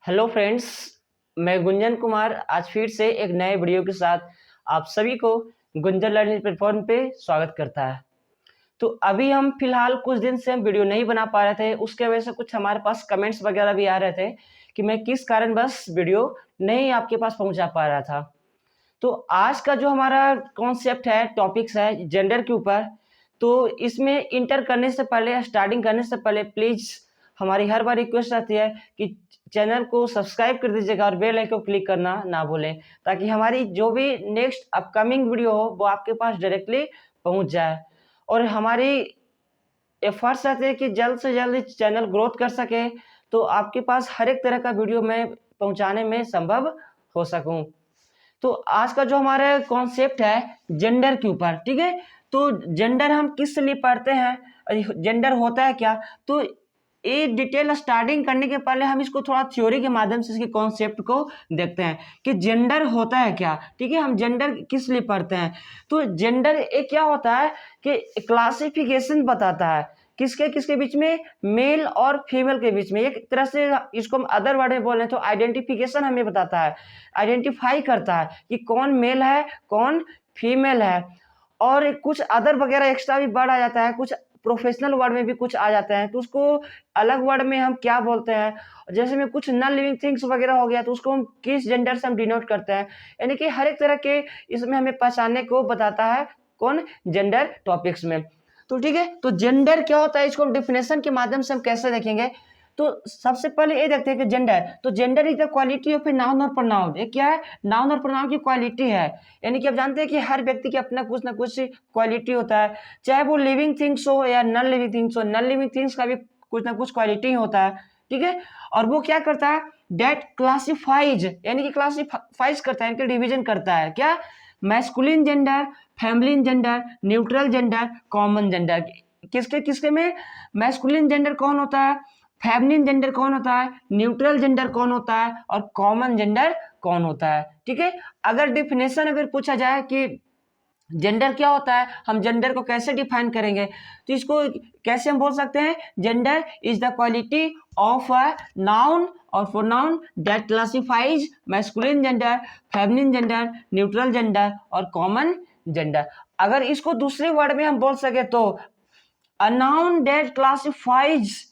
Hello friends, मैं गुंजन कुमार आज फिर से एक नए वीडियो के साथ आप सभी को गुंजन लर्निंग प्लेटफॉर्म पे स्वागत करता है। तो अभी हम फिलहाल कुछ दिन से हम वीडियो नहीं बना पा रहे थे, उसके वजह से कुछ हमारे पास कमेंट्स वगैरह भी आ रहे थे कि मैं किस कारण बस वीडियो नहीं आपके पास पहुंचा पा रहा था। तो आज का जो हमारा कॉन्सेप्ट है, टॉपिक्स है जेंडर के ऊपर। तो इसमें इंटर करने से पहले, स्टार्टिंग करने से पहले प्लीज़ हमारी हर बार रिक्वेस्ट रहती है कि चैनल को सब्सक्राइब कर दीजिएगा और बेल आइकन को क्लिक करना ना भूलें, ताकि हमारी जो भी नेक्स्ट अपकमिंग वीडियो हो वो आपके पास डायरेक्टली पहुंच जाए। और हमारी एफर्ट्स रहते हैं कि जल्द से जल्द चैनल ग्रोथ कर सके, तो आपके पास हर एक तरह का वीडियो मैं पहुंचाने में संभव हो सकूं। तो आज का जो हमारा कॉन्सेप्ट है जेंडर के ऊपर, ठीक है। तो जेंडर हम किस लिए पढ़ते हैं, जेंडर होता है क्या, तो ये डिटेल स्टार्टिंग करने के पहले हम इसको थोड़ा थ्योरी के माध्यम से इसके कॉन्सेप्ट को देखते हैं कि जेंडर होता है क्या। ठीक है, हम जेंडर किस लिए पढ़ते हैं। तो जेंडर एक क्या होता है कि क्लासिफिकेशन बताता है किसके किसके बीच में, मेल और फीमेल के बीच में। एक तरह से इसको हम अदर वर्ड में बोलें तो आइडेंटिफिकेशन हमें बताता है, आइडेंटिफाई करता है कि कौन मेल है कौन फीमेल है। और कुछ अदर वगैरह एक्स्ट्रा भी वर्ड आ जाता है, कुछ प्रोफेशनल वर्ड में भी कुछ आ जाते हैं, तो उसको अलग वर्ड में हम क्या बोलते हैं। जैसे में कुछ नॉन लिविंग थिंग्स वगैरह हो गया तो उसको हम किस जेंडर से हम डिनोट करते हैं। यानी कि हर एक तरह के इसमें हमें पहचानने को बताता है कौन, जेंडर टॉपिक्स में। तो ठीक है, तो जेंडर क्या होता है इसको हम डिफिनेशन के माध्यम से हम कैसे देखेंगे। तो सबसे पहले ये देखते हैं कि जेंडर, तो gender is the quality of a noun और प्रोनाउन। ये क्या है, नाउन और प्रोनाउन की क्वालिटी है। यानी कि आप जानते हैं कि हर व्यक्ति के अपना कुछ ना कुछ क्वालिटी होता है, चाहे वो लिविंग थिंग्स हो या नॉन लिविंग थिंग्स हो। नॉन लिविंग थिंग्स का भी कुछ ना कुछ क्वालिटी होता है, ठीक है। और वो क्या करता है, डेट क्लासिफाइज, यानी कि क्लासिफाइज करता है, यानी कि डिवीजन करता है क्या, masculine gender, feminine gender, neutral gender, common gender. किसके किसके में, मैस्कुलिन जेंडर कौन होता है, फेमिनिन जेंडर कौन होता है, न्यूट्रल जेंडर कौन होता है और कॉमन जेंडर कौन होता है। ठीक है, अगर डिफिनेशन अगर पूछा जाए कि जेंडर क्या होता है, हम जेंडर को कैसे डिफाइन करेंगे, तो इसको कैसे हम बोल सकते हैं, gender is the quality of a noun और pronoun that classifies masculine gender, feminine gender, neutral gender और कॉमन जेंडर। अगर इसको दूसरे वर्ड में हम बोल सके तो a noun that classifies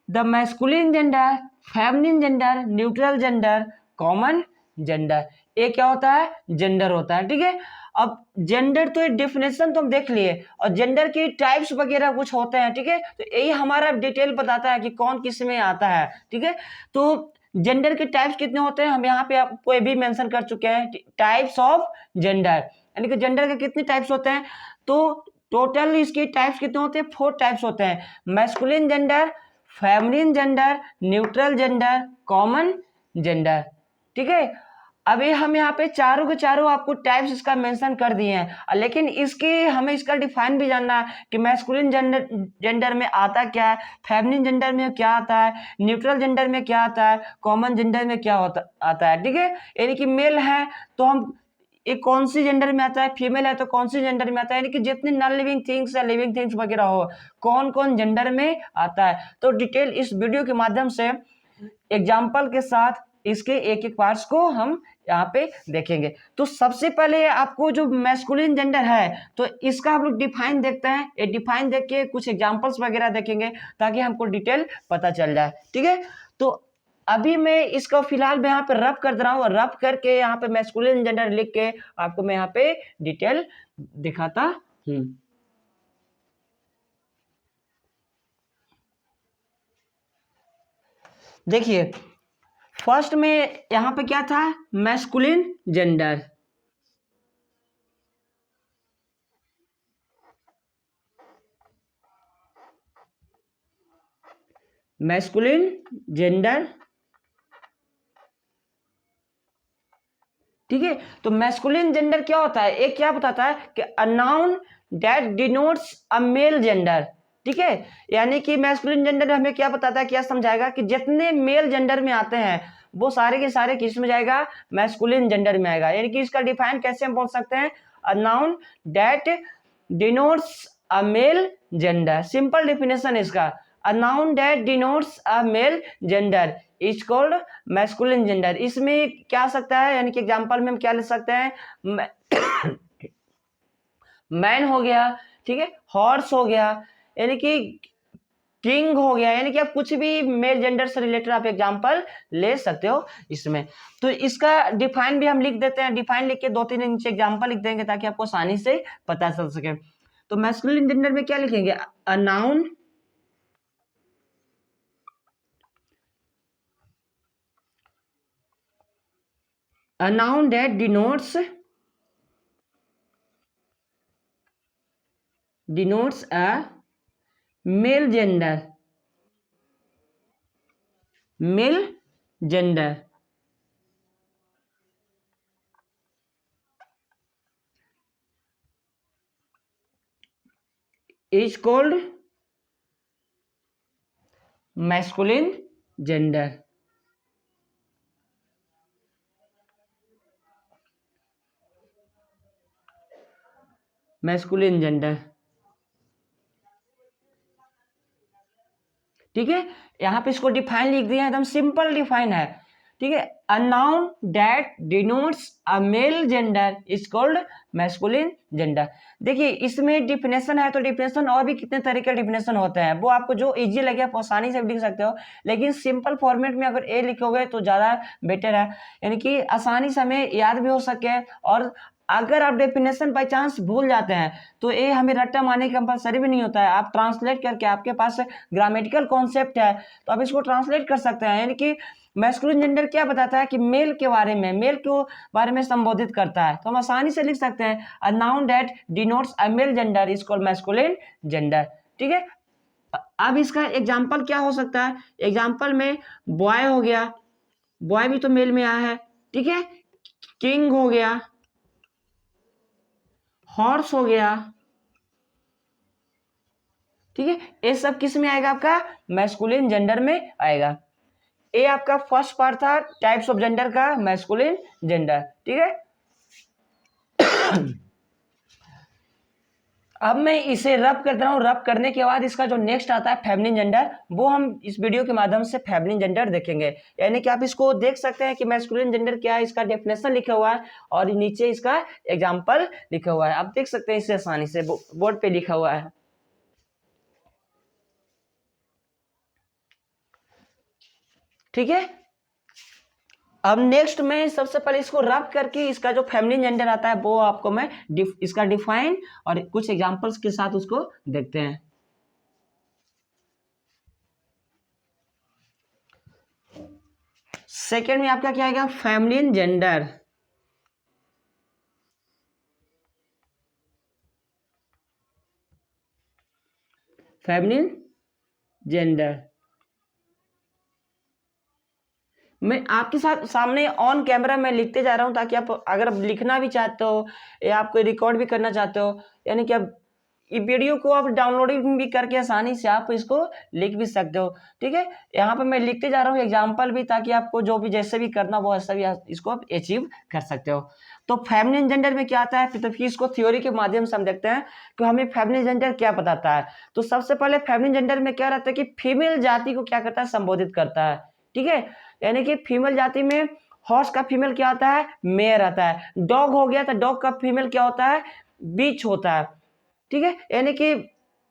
the masculine gender, feminine gender, neutral gender, common gender. ये क्या होता है, जेंडर होता है। ठीक है, अब जेंडर तो एक डेफिनेशन तो हम देख लिए, और जेंडर की टाइप्स वगैरह कुछ होते हैं। ठीक है, तो यही हमारा डिटेल बताता है कि कौन किस में आता है। ठीक है, तो जेंडर के टाइप्स कितने होते हैं हम यहाँ पे आपको ये भी मेंशन कर चुके हैं, टाइप्स ऑफ जेंडर, यानी कि जेंडर के कितने टाइप्स होते हैं। तो टोटल इसके टाइप्स कितने होते हैं, 4 टाइप्स होते हैं, masculine gender, feminine gender, neutral gender, common gender. ठीक है, अभी हम यहाँ पे चारों के चारों आपको टाइप्स इसका मेंशन कर दिए हैं, लेकिन इसके हमें इसका डिफाइन भी जानना है कि मैस्कुलिन जेंडर में आता क्या है, फेमिनिन जेंडर में क्या आता है, न्यूट्रल जेंडर में क्या आता है, कॉमन जेंडर में क्या आता है। ठीक है, यानी कि मेल है तो हम एक कौन सी जेंडर में आता है, फीमेल है तो कौन सी जेंडर में आता है, यानी कि जितने नॉन लिविंग थिंग्स या लिविंग थिंग्स वगैरह हो कौन कौन जेंडर में आता है। तो डिटेल इस वीडियो के माध्यम से एग्जाम्पल के साथ इसके एक एक पार्ट्स को हम यहाँ पे देखेंगे। तो सबसे पहले आपको जो मैस्कुलिन जेंडर है तो इसका हम लोग डिफाइन देखते हैं, ये डिफाइन देख के कुछ एग्जाम्पल्स वगैरह देखेंगे ताकि हमको डिटेल पता चल जाए। ठीक है, तो अभी मैं इसको फिलहाल मैं यहाँ पे रफ कर दे रहा हूँ, रफ करके यहाँ पे मैस्कुलिन जेंडर लिख के आपको मैं यहाँ पे डिटेल दिखाता हूँ। देखिए, फर्स्ट में यहाँ पे क्या था, मैस्कुलिन जेंडर। मैस्कुलिन जेंडर, ठीक है। तो मैस्कुलिन जेंडर क्या होता है, एक क्या बताता है कि अ noun that denotes a male gender. ठीक है, यानी कि मैस्कुलिन जेंडर हमें क्या बताता है, क्या समझाएगा कि जितने मेल जेंडर में आते हैं वो सारे के सारे किस में जाएगा, मैस्कुलिन जेंडर में आएगा। यानी कि इसका डिफाइन कैसे हम बोल सकते हैं, a noun that denotes a male gender. Simple definition इसका, a noun that denotes a male gender is called masculine gender. इसमें क्या आ सकता है, यानी कि एग्जांपल में हम क्या ले सकते हैं, मैन हो गया, ठीक है, हॉर्स हो गया, यानी कि किंग हो गया, यानी कि आप कुछ भी मेल जेंडर से रिलेटेड आप एग्जांपल ले सकते हो इसमें। तो इसका डिफाइन भी हम लिख देते हैं, डिफाइन लिख के 2-3 नीचे एग्जांपल लिख देंगे ताकि आपको आसानी से पता चल सके। तो मैस्कुलिन जेंडर में क्या लिखेंगे, अ noun that denotes a male gender is called masculine gender. Masculine gender, ठीक है। यहाँ पे इसको डिफाइन लिख दिया, एकदम सिंपल डिफाइन है, ठीक है। अ noun that denotes a male gender is called masculine gender. देखिए इसमें डिफिनेशन है, तो डिफिनेशन और भी कितने तरह के डिफिनेशन होते हैं, वो आपको जो इजी लगे आप आसानी से लिख सकते हो, लेकिन सिंपल फॉर्मेट में अगर ए लिखोगे तो ज़्यादा बेटर है, यानी कि आसानी से हमें याद भी हो सके। और अगर आप डेफिनेशन बाई चांस भूल जाते हैं तो ये हमें रट्टा मारने की कंपलसरी भी नहीं होता है, आप ट्रांसलेट करके, आपके पास ग्रामेटिकल कॉन्सेप्ट है तो आप इसको ट्रांसलेट कर सकते हैं। यानी कि मैस्कुलिन जेंडर क्या बताता है कि मेल के बारे में, मेल को बारे में संबोधित करता है, तो हम आसानी से लिख सकते हैं a noun that denotes a male gender is called masculine gender, ठीक है। अब इसका एग्जाम्पल क्या हो सकता है, एग्जाम्पल में बॉय हो गया, बॉय भी तो मेल में आया है, ठीक है, किंग हो गया, हॉर्स हो गया, ठीक है, ये सब किस में आएगा, आपका मैस्कुलिन जेंडर में आएगा। ये आपका फर्स्ट पार्ट था टाइप्स ऑफ जेंडर का, मैस्कुलिन जेंडर, ठीक है। अब मैं इसे रब कर रहा हूँ, रब करने के बाद इसका जो नेक्स्ट आता है फेमिनिन जेंडर, वो हम इस वीडियो के माध्यम से फेमिनिन जेंडर देखेंगे। यानी कि आप इसको देख सकते हैं कि मैस्कुलिन जेंडर क्या है, इसका डेफिनेशन लिखा हुआ है और नीचे इसका एग्जांपल लिखा हुआ है, आप देख सकते हैं इसे आसानी से, बोर्ड पे लिखा हुआ है, ठीक है। अब नेक्स्ट में सबसे पहले इसको रब करके इसका जो फेमिनिन जेंडर आता है वो आपको मैं इसका डिफाइन और कुछ एग्जांपल्स के साथ उसको देखते हैं। सेकेंड में आपका क्या आएगा, फेमिनिन जेंडर, फेमिनिन जेंडर। मैं आपके साथ सामने ऑन कैमरा में लिखते जा रहा हूं ताकि आप अगर आप लिखना भी चाहते हो या आप कोई रिकॉर्ड भी करना चाहते हो, यानी कि आप ये वीडियो को आप डाउनलोडिंग भी करके आसानी से आप इसको लिख भी सकते हो, ठीक है। यहाँ पे मैं लिखते जा रहा हूँ एग्जाम्पल भी, ताकि आपको जो भी जैसे भी करना वो ऐसा भी इसको आप अचीव कर सकते हो। तो फेमिनिन जेंडर में क्या आता है, तो फिर इसको थ्योरी के माध्यम से हम देखते हैं कि हमें फेमिनिन जेंडर क्या बताता है। तो सबसे पहले फेमिनिन जेंडर में क्या रहता है कि फीमेल जाति को क्या करता है, संबोधित करता है, ठीक है। यानी कि फीमेल जाति में हॉर्स का फीमेल क्या आता है, मेयर आता है। डॉग हो गया तो डॉग का फीमेल क्या होता है, बीच होता है, ठीक है। यानी कि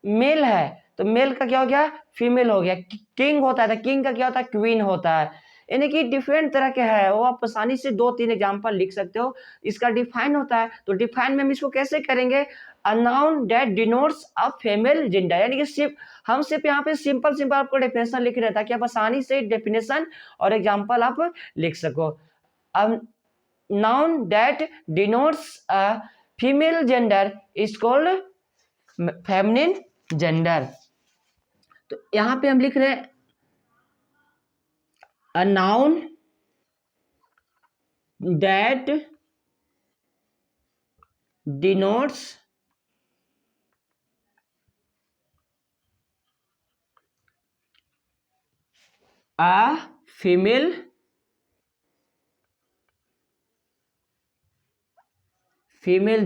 मेल है तो मेल का क्या हो गया, फीमेल हो गया। किंग होता है तो किंग का क्या होता है, क्वीन होता है। यानी कि डिफरेंट तरह के है, वो आप आसानी से 2-3 एग्जांपल लिख सकते हो। इसका डिफाइन होता है, तो डिफाइन में हम इसको कैसे करेंगे, अ noun that denotes a female gender, यानी कि सिर्फ हम सिर्फ यहाँ पे सिंपल सिंपल आपको डेफिनेशन लिख रहे हैं ताकि आप आसानी से डेफिनेशन और एग्जांपल आप लिख सको। अब noun that denotes a female gender is called feminine gender। तो यहां पे हम लिख रहे हैं a noun that denotes a female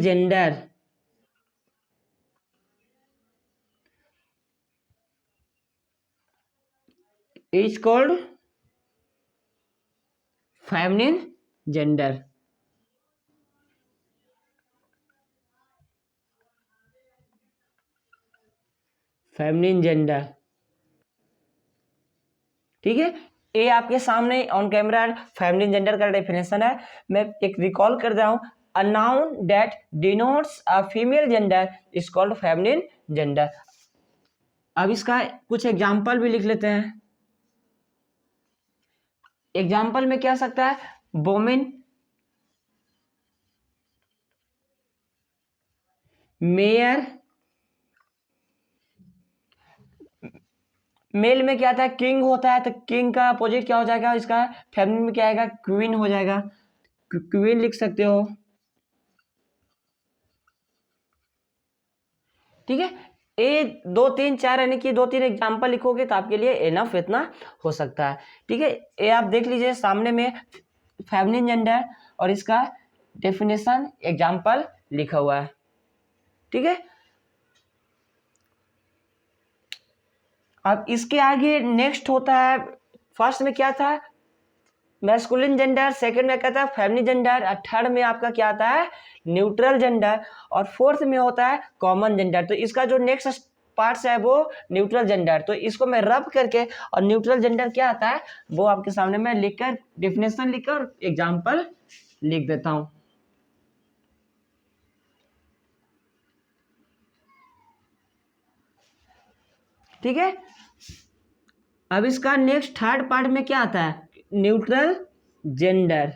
gender is called feminine gender. Feminine gender, ठीक है। ये आपके सामने ऑन कैमरा फेमिनिन जेंडर का डेफिनेशन है। मैं एक रिकॉल कर रहा हूं, अ noun that denotes a female gender is called feminine gender. अब इसका कुछ एग्जांपल भी लिख लेते हैं। एग्जांपल में क्या सकता है, वोमेन, मेयर, मेल में क्या था, किंग होता है, तो किंग का अपोजिट क्या हो जाएगा इसका, फेमिनिन में क्या आएगा, क्वीन हो जाएगा, क्वीन लिख सकते हो, ठीक है। ए 2 3 4 यानी कि 2 3 एग्जाम्पल लिखोगे तो आपके लिए एनफ इतना हो सकता है, ठीक है। ये आप देख लीजिए सामने में फेमिनिन जेंडर और इसका डेफिनेशन एग्जाम्पल लिखा हुआ है, ठीक है। अब इसके आगे नेक्स्ट होता है, फर्स्ट में क्या था, मैस्कुलिन जेंडर, सेकंड में क्या था, फेमिनिन जेंडर, और थर्ड में आपका क्या आता है, न्यूट्रल जेंडर, और फोर्थ में होता है कॉमन जेंडर। तो इसका जो नेक्स्ट पार्ट्स है वो न्यूट्रल जेंडर, तो इसको मैं रब करके और न्यूट्रल जेंडर क्या आता है वो आपके सामने मैं लिखकर डिफिनेशन लिखकर एग्जांपल लिख देता हूं, ठीक है। अब इसका नेक्स्ट थर्ड पार्ट में क्या आता है, न्यूट्रल जेंडर।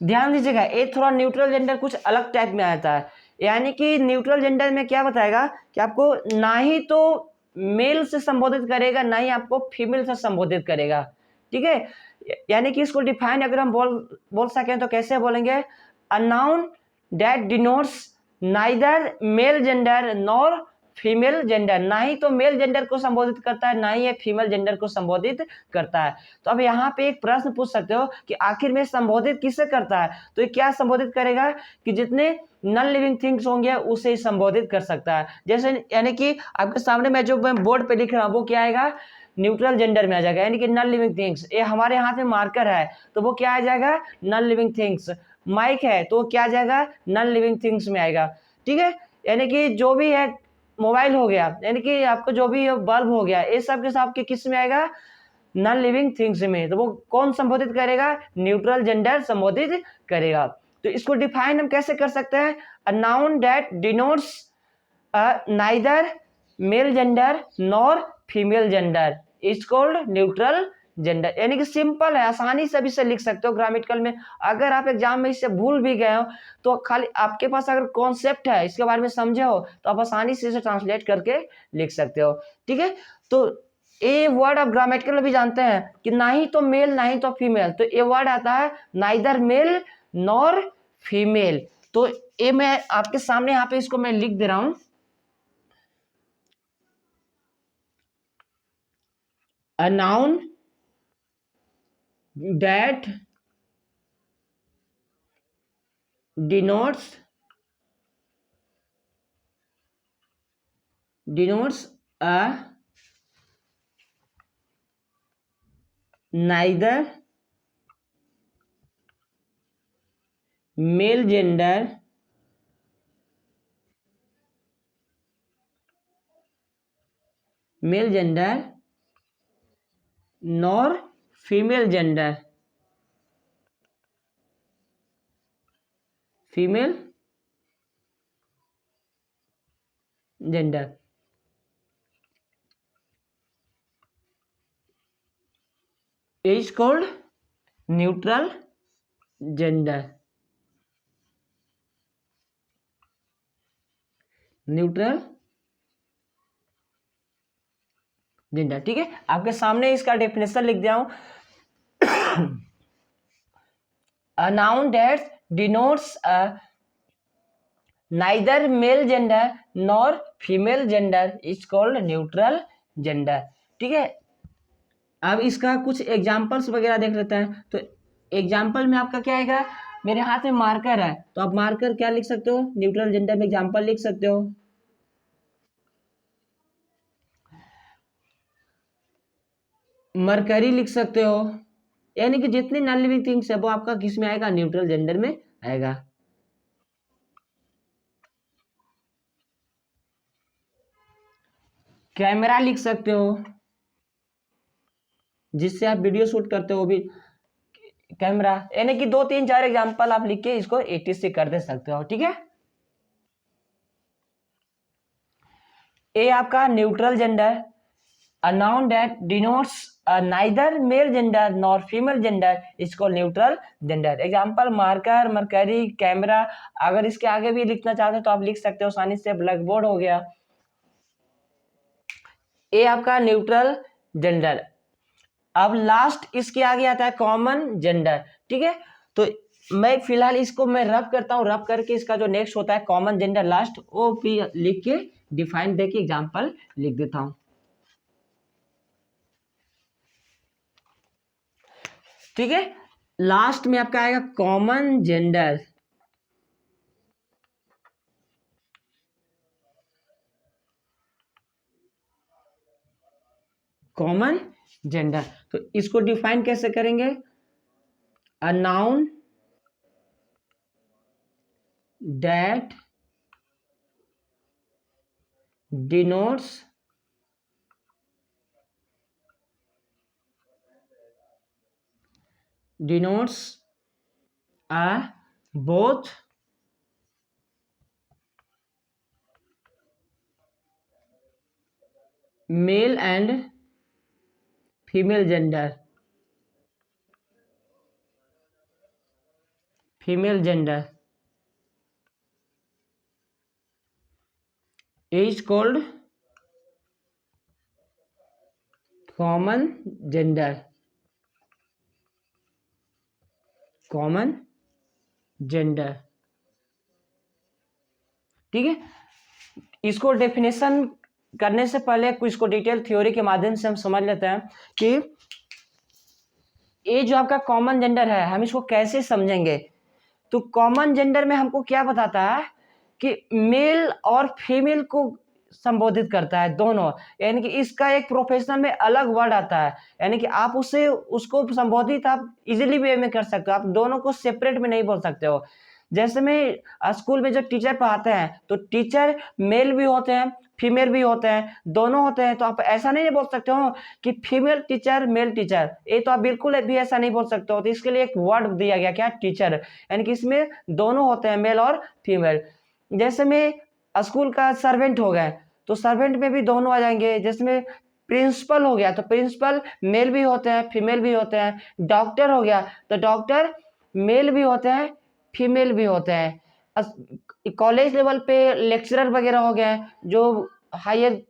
ध्यान दीजिएगा, ये थोड़ा न्यूट्रल जेंडर कुछ अलग टाइप में आता है, यानी कि न्यूट्रल जेंडर में क्या बताएगा कि आपको ना ही तो मेल से संबोधित करेगा ना ही आपको फीमेल से संबोधित करेगा, ठीक है। यानी कि इसको डिफाइन अगर हम बोल सकें तो कैसे बोलेंगे, अ noun that denotes neither male gender nor female gender, ना ही तो मेल जेंडर को संबोधित करता है ना ही ये फीमेल जेंडर को संबोधित करता है। तो अब यहाँ पे एक प्रश्न पूछ सकते हो कि आखिर में संबोधित किससे करता है, तो ये क्या संबोधित करेगा कि जितने नॉन लिविंग थिंग्स होंगे उसे ही संबोधित कर सकता है। जैसे यानी कि आपके सामने मैं जो बोर्ड पे लिख रहा हूँ वो क्या आएगा, न्यूट्रल जेंडर में आ जाएगा, यानी कि नॉन लिविंग थिंग्स। ये हमारे हाथ में मार्कर है तो वो क्या आ जाएगा, नॉन लिविंग थिंग्स। माइक है तो क्या आ जाएगा, नॉन लिविंग थिंग्स में आएगा, ठीक है। यानी कि जो भी है, मोबाइल हो गया, यानी कि आपको जो भी बल्ब हो गया, ये सब के सब के किस में आएगा, नॉन लिविंग थिंग्स में। तो वो कौन संबोधित करेगा, न्यूट्रल जेंडर संबोधित करेगा। तो इसको डिफाइन हम कैसे कर सकते हैं, a noun that denotes neither male gender nor female gender is called neutral gender. यानी कि सिंपल है, आसानी से भी इसे लिख सकते हो ग्रामेटिकल में। अगर आप एग्जाम में इससे भूल भी गए हो तो खाली आपके पास अगर कॉन्सेप्ट है इसके बारे में समझे हो तो आप आसानी से इसे ट्रांसलेट करके लिख सकते हो, ठीक है। तो ये वर्ड आप ग्रामेटिकल में भी जानते हैं कि ना ही तो मेल ना ही तो फीमेल, तो ये वर्ड आता है नाइदर मेल नॉर फीमेल। तो ये मैं आपके सामने यहाँ पे इसको मैं लिख दे रहा हूं, a noun that denotes a neither male gender nor female gender is called neutral gender। Neutral gender, ठीक है। आपके सामने इसका डेफिनेशन लिख दिया हूं, a noun that denotes a neither male gender nor female gender is called neutral gender, ठीक है। अब इसका कुछ एग्जांपल्स वगैरह देख लेते हैं। तो एग्जाम्पल में आपका क्या आएगा, मेरे हाथ में मार्कर है तो आप मार्कर क्या लिख सकते हो, न्यूट्रल जेंडर में एग्जाम्पल लिख सकते हो। मरकरी लिख सकते हो, यानी कि जितनी नॉन लिविंग थिंग्स है वो आपका किस में आएगा, न्यूट्रल जेंडर में आएगा। कैमरा लिख सकते हो, जिससे आप वीडियो शूट करते हो भी कैमरा, यानी कि 2 3 4 एग्जांपल आप लिख के इसको 80 से कर दे सकते हो। ठीक है, ए आपका neutral gender, a noun that denotes neither male gender nor female gender is called neutral gender। Example marker, mercury, camera. अगर इसके आगे भी लिखना चाहते हो तो आप लिख सकते हो आसानी से, ब्लैक बोर्ड हो गया। ए आपका न्यूट्रल जेंडर। अब लास्ट इसके आगे आता है कॉमन जेंडर। ठीक है, तो मैं फिलहाल इसको मैं रब करता हूँ, रब करके इसका जो नेक्स्ट होता है कॉमन जेंडर लास्ट, वो भी लिख के डिफाइन देके एग्जाम्पल लिख देता हूँ। ठीक है, लास्ट में आपका आएगा कॉमन जेंडर। कॉमन जेंडर, तो इसको डिफाइन कैसे करेंगे, अ noun that denotes both male and female gender, is called common gender. ठीक है, इसको डेफिनेशन करने से पहले कुछ इसको डिटेल थ्योरी के माध्यम से हम समझ लेते हैं कि ये जो आपका कॉमन जेंडर है हम इसको कैसे समझेंगे। तो कॉमन जेंडर में हमको क्या बताता है कि मेल और फीमेल को संबोधित करता है दोनों, यानी कि इसका एक प्रोफेशनल में अलग वर्ड आता है, यानी कि आप उससे उसको संबोधित आप इजीली वे में कर सकते हो, आप दोनों को सेपरेट में नहीं बोल सकते हो। जैसे में स्कूल में जो टीचर पढ़ाते हैं तो टीचर मेल भी होते हैं फीमेल भी होते हैं, दोनों होते हैं, तो आप ऐसा नहीं बोल सकते हो कि फीमेल टीचर मेल टीचर, ये तो आप बिल्कुल भी ऐसा नहीं बोल सकते हो। तो इसके लिए एक वर्ड दिया गया क्या, टीचर, यानी कि इसमें दोनों होते हैं मेल और फीमेल। जैसे में स्कूल का सर्वेंट हो गए तो सर्वेंट में भी दोनों आ जाएंगे। जैसे में प्रिंसिपल हो गया तो प्रिंसिपल मेल भी होते हैं फीमेल भी होते हैं। डॉक्टर हो गया तो डॉक्टर मेल भी होते हैं फीमेल भी होते हैं। कॉलेज लेवल पे लेक्चरर वगैरह हो गए जो हायर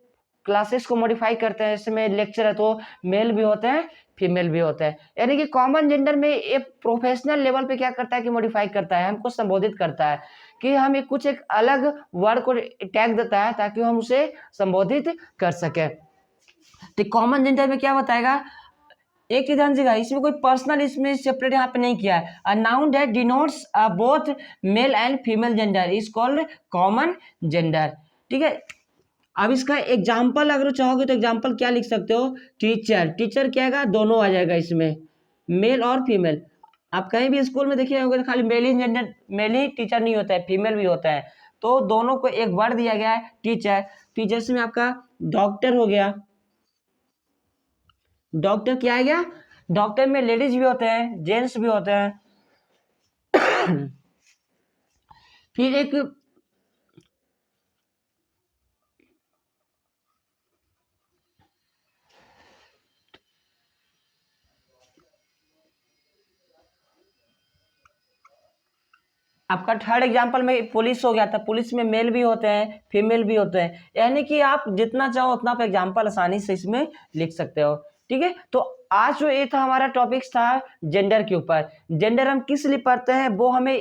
क्लासेस को मॉडिफाई करते हैं, इसमें लेक्चर है तो मेल भी होते हैं फीमेल भी होते हैं। यानी कि कॉमन जेंडर में एक प्रोफेशनल लेवल पे क्या करता है कि मॉडिफाई करता है, हमको संबोधित करता है कि हम एक अलग वर्ड को टैग देता है ताकि हम उसे संबोधित कर सके। तो कॉमन जेंडर में क्या बताएगा, एक ही ध्यान से, इसमें कोई पर्सनल इसमें सेपरेट यहाँ पे नहीं किया है। अ noun that denotes both male and female gender is called common gender. ठीक है, अब इसका एग्जाम्पल अगर चाहोगे तो एग्जाम्पल क्या लिख सकते हो, टीचर, टीचर क्या आएगा, दोनों आ जाएगा इसमें, मेल और फीमेल। आप कहीं भी स्कूल में देखिए होंगे तो खाली मेल ही जेंडर, मेल ही टीचर नहीं होता है, फीमेल भी होता है। तो दोनों को एक वर्ड दिया गया है टीचर। टीचर्स में आपका डॉक्टर हो गया, डॉक्टर क्या आ गया, डॉक्टर में लेडीज भी होते हैं जेंट्स भी होते हैं। फिर एक आपका थर्ड एग्जांपल में पुलिस हो गया था, पुलिस में मेल भी होते हैं फीमेल भी होते हैं, यानी कि आप जितना चाहो उतना आप एग्जांपल आसानी से इसमें लिख सकते हो। ठीक है, तो आज जो ये था हमारा टॉपिक्स था जेंडर के ऊपर। जेंडर हम किस लिए पढ़ते हैं, वो हमें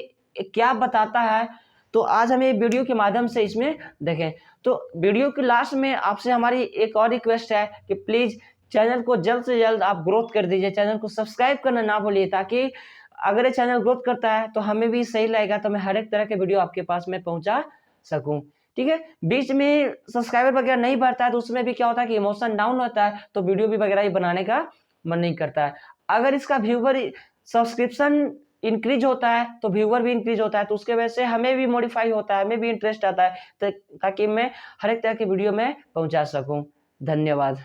क्या बताता है, तो आज हम ये वीडियो के माध्यम से इसमें देखें। तो वीडियो के लास्ट में आपसे हमारी एक और रिक्वेस्ट है कि प्लीज़ चैनल को जल्द से जल्द आप ग्रोथ कर दीजिए, चैनल को सब्सक्राइब करना ना भूलिए, ताकि अगर ये चैनल ग्रोथ करता है तो हमें भी सही लगेगा, तो मैं हर एक तरह के वीडियो आपके पास में पहुंचा सकूं। ठीक है, बीच में सब्सक्राइबर वगैरह नहीं बढ़ता है तो उसमें भी क्या होता है कि इमोशन डाउन होता है, तो वीडियो भी वगैरह ही बनाने का मन नहीं करता है। अगर इसका व्यूवर सब्सक्रिप्शन इंक्रीज होता है तो व्यूवर भी इंक्रीज होता है, तो उसके वजह से हमें भी मॉडिफाई होता है, हमें भी इंटरेस्ट आता है, ताकि मैं हर एक तरह की वीडियो में पहुंचा सकूं। धन्यवाद।